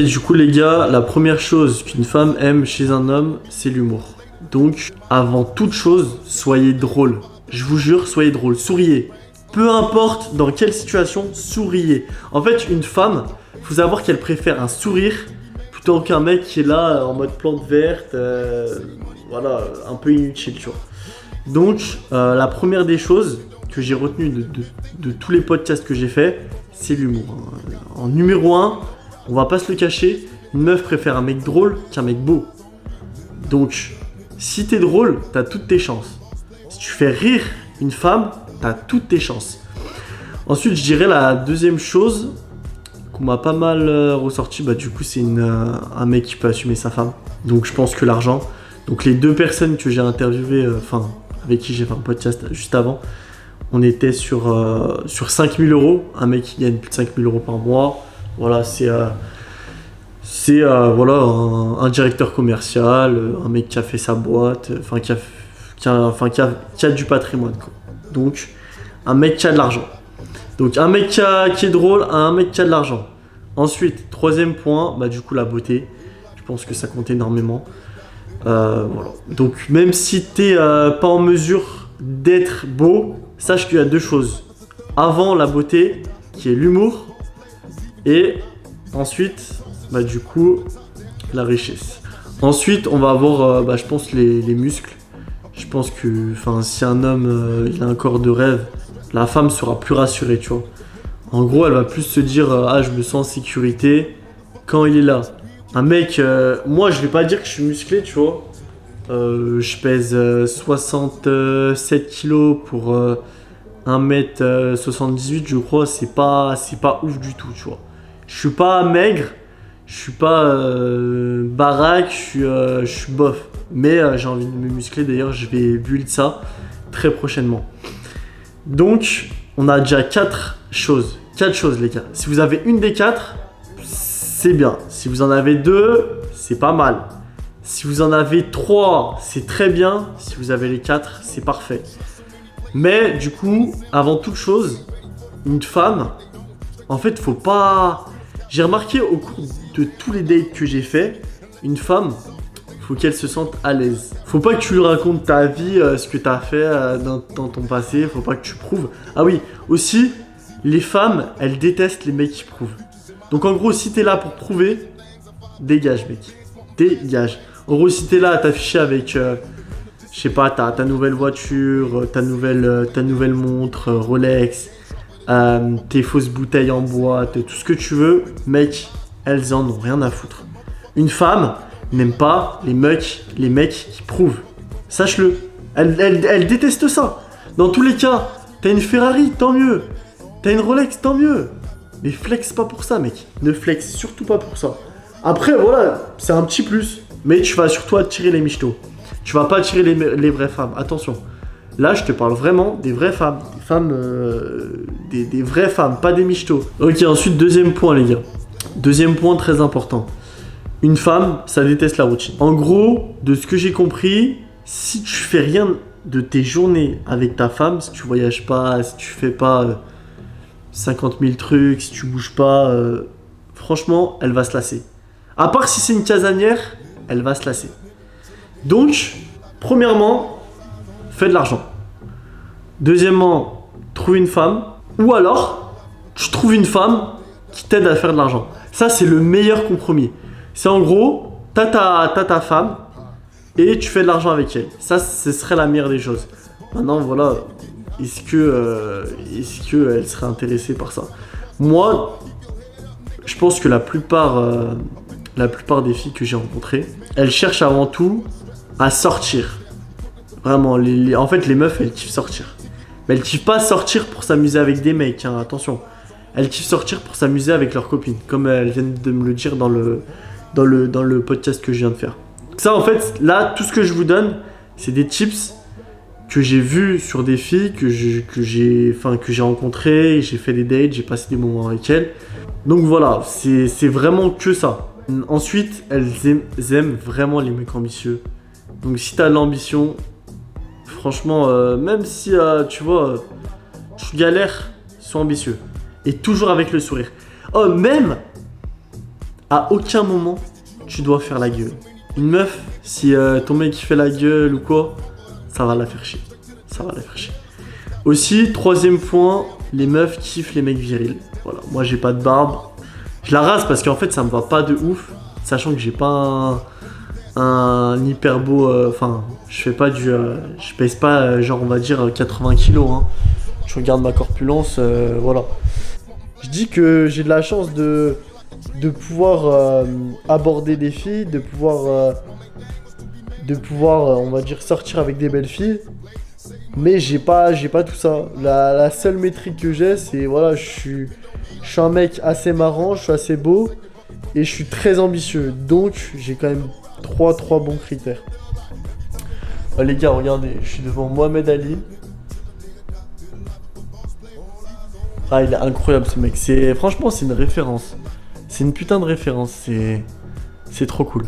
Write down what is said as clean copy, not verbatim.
Et du coup les gars, la première chose qu'une femme aime chez un homme, c'est l'humour. Donc avant toute chose, soyez drôle. Je vous jure, soyez drôle, souriez. Peu importe dans quelle situation, souriez. En fait, une femme, faut savoir qu'elle préfère un sourire plutôt qu'un mec qui est là en mode plante verte, voilà, un peu inutile, tu vois. Donc, la première des choses que j'ai retenues de tous les podcasts que j'ai fait, c'est l'humour. En numéro 1, on va pas se le cacher, une meuf préfère un mec drôle qu'un mec beau. Donc, si t'es drôle, t'as toutes tes chances. Si tu fais rire une femme, t'as toutes tes chances. Ensuite, je dirais la deuxième chose qu'on m'a pas mal ressorti, bah du coup c'est un mec qui peut assumer sa femme. Donc je pense que l'argent. Donc les deux personnes que j'ai interviewées, avec qui j'ai fait un podcast juste avant, on était sur 5000 euros. Un mec qui gagne plus de 5000 euros par mois. Voilà, c'est voilà, un directeur commercial, un mec qui a fait sa boîte, qui a du patrimoine, quoi. Donc un mec qui a de l'argent. Donc un mec qui est drôle, un mec qui a de l'argent. Ensuite, troisième point, bah du coup la beauté. Je pense que ça compte énormément. Voilà. Donc même si t'es pas en mesure d'être beau, sache qu'il y a deux choses. Avant la beauté, qui est l'humour, et ensuite, bah du coup, la richesse. Ensuite, on va avoir, je pense, les muscles. Je pense que, si un homme il a un corps de rêve, la femme sera plus rassurée, tu vois. En gros, elle va plus se dire je me sens en sécurité quand il est là. Un mec, moi je vais pas dire que je suis musclé, tu vois. Je pèse 67 kilos pour 1m78, je crois. C'est pas ouf du tout, tu vois. Je suis pas maigre, je suis pas baraque, je suis bof. Mais j'ai envie de me muscler, d'ailleurs, je vais build ça très prochainement. Donc, on a déjà 4 choses. 4 choses, les gars. Si vous avez une des 4, c'est bien. Si vous en avez 2, c'est pas mal. Si vous en avez 3, c'est très bien. Si vous avez les 4, c'est parfait. Mais du coup, avant toute chose, une femme, en fait, faut pas... J'ai remarqué au cours de tous les dates que j'ai fait, une femme, faut qu'elle se sente à l'aise. Faut pas que tu lui racontes ta vie, ce que t'as fait dans ton passé. Faut pas que tu prouves. Ah oui, aussi, les femmes, elles détestent les mecs qui prouvent. Donc en gros, si t'es là pour prouver, dégage, mec. Dégage. En gros, si t'es là à t'afficher avec, je sais pas, ta nouvelle voiture, ta nouvelle montre, Rolex, tes fausses bouteilles en boîte, tout ce que tu veux, mec, elles en ont rien à foutre. Une femme n'aime pas les mecs qui prouvent. Sache-le. Elle déteste ça. Dans tous les cas, t'as une Ferrari, tant mieux. T'as une Rolex, tant mieux. Mais flex pas pour ça, mec. Ne flex surtout pas pour ça. Après, voilà, c'est un petit plus. Mais tu vas surtout attirer les michtos. Tu vas pas attirer les vraies femmes. Attention. Là, je te parle vraiment des vraies femmes. Des vraies femmes, pas des michtos. Ok, ensuite, deuxième point, les gars. Deuxième point très important. Une femme, ça déteste la routine. En gros, de ce que j'ai compris, si tu fais rien de tes journées avec ta femme, si tu voyages pas, si tu fais pas 50 000 trucs, si tu bouges pas, franchement, elle va se lasser. À part si c'est une casanière, elle va se lasser. Donc, premièrement, fais de l'argent. Deuxièmement, trouve une femme. Ou alors, tu trouves une femme qui t'aide à faire de l'argent. Ça, c'est le meilleur compromis. C'est en gros, t'as ta femme et tu fais de l'argent avec elle. Ça, ce serait la meilleure des choses. Maintenant, voilà, est-ce que elle serait intéressée par ça? Moi, je pense que la plupart des filles que j'ai rencontrées, elles cherchent avant tout à sortir. Vraiment, en fait, les meufs, elles kiffent sortir. Mais elles kiffent pas sortir pour s'amuser avec des mecs, hein, attention. Elles kiffent sortir pour s'amuser avec leurs copines, comme elles viennent de me le dire dans le podcast que je viens de faire. Ça, en fait, là, tout ce que je vous donne, c'est des tips que j'ai vus sur des filles que j'ai rencontrées, j'ai fait des dates, j'ai passé des moments avec elles. Donc voilà, c'est vraiment que ça. Ensuite, elles aiment vraiment les mecs ambitieux. Donc si t'as de l'ambition, franchement, même si tu vois, tu galères, sois ambitieux. Et toujours avec le sourire. Oh, même À aucun moment, tu dois faire la gueule. Une meuf, si ton mec il fait la gueule ou quoi, ça va la faire chier. Ça va la faire chier. Aussi, troisième point, les meufs kiffent les mecs virils. Voilà, moi j'ai pas de barbe. Je la rase parce qu'en fait ça me va pas de ouf. Sachant que j'ai pas un hyper beau... Enfin, je fais pas du... je pèse pas genre on va dire 80 kilos. Hein. Je regarde ma corpulence, voilà. Je dis que j'ai de la chance de pouvoir aborder des filles, de pouvoir, on va dire, sortir avec des belles filles. Mais j'ai pas tout ça. La seule métrique que j'ai, c'est voilà, je suis un mec assez marrant, je suis assez beau et je suis très ambitieux. Donc j'ai quand même trois bons critères. Les gars, regardez, je suis devant Mohamed Ali. Ah, il est incroyable ce mec. Franchement, c'est une référence. C'est une putain de référence. C'est trop cool.